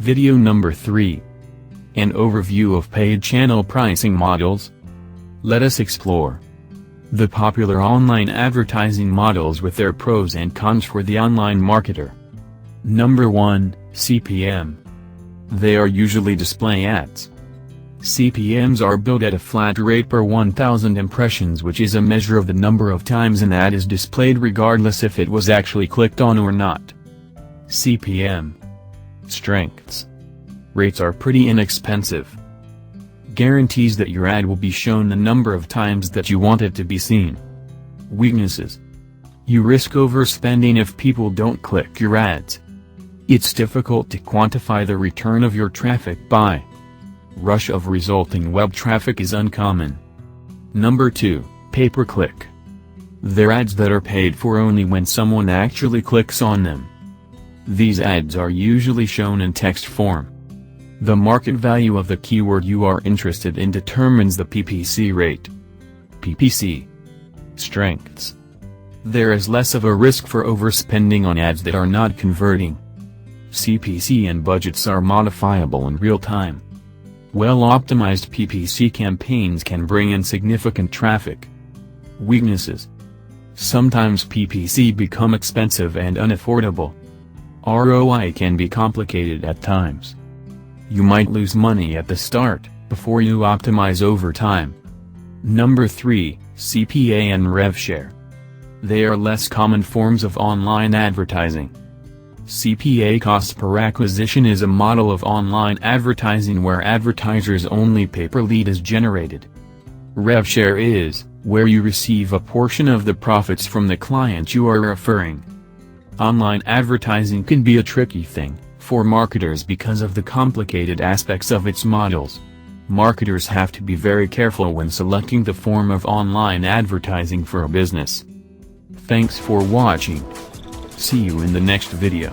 Video number 3. An overview of paid channel pricing models. Let us explore the popular online advertising models with their pros and cons for the online marketer. Number 1, CPM. They are usually display ads. CPMs are billed at a flat rate per 1,000 impressions, which is a measure of the number of times an ad is displayed regardless if it was actually clicked on or not. CPM strengths. Rates are pretty inexpensive. Guarantees that your ad will be shown the number of times that you want it to be seen. Weaknesses. You risk overspending if people don't click your ads. It's difficult to quantify the return of your traffic by. Rush of resulting web traffic is uncommon. Number 2, pay-per-click. They're ads that are paid for only when someone actually clicks on them. These ads are usually shown in text form. The market value of the keyword you are interested in determines the PPC rate. PPC strengths. There is less of a risk for overspending on ads that are not converting. CPC and budgets are modifiable in real time. Well-optimized PPC campaigns can bring in significant traffic. Weaknesses. Sometimes PPC become expensive and unaffordable. ROI can be complicated at times. You might lose money at the start, before you optimize over time. Number 3, CPA and RevShare. They are less common forms of online advertising. CPA, cost per acquisition, is a model of online advertising where advertisers only pay per lead is generated. RevShare is, where you receive a portion of the profits from the client you are referring. Online advertising can be a tricky thing for marketers because of the complicated aspects of its models. Marketers have to be very careful when selecting the form of online advertising for a business. Thanks for watching. See you in the next video.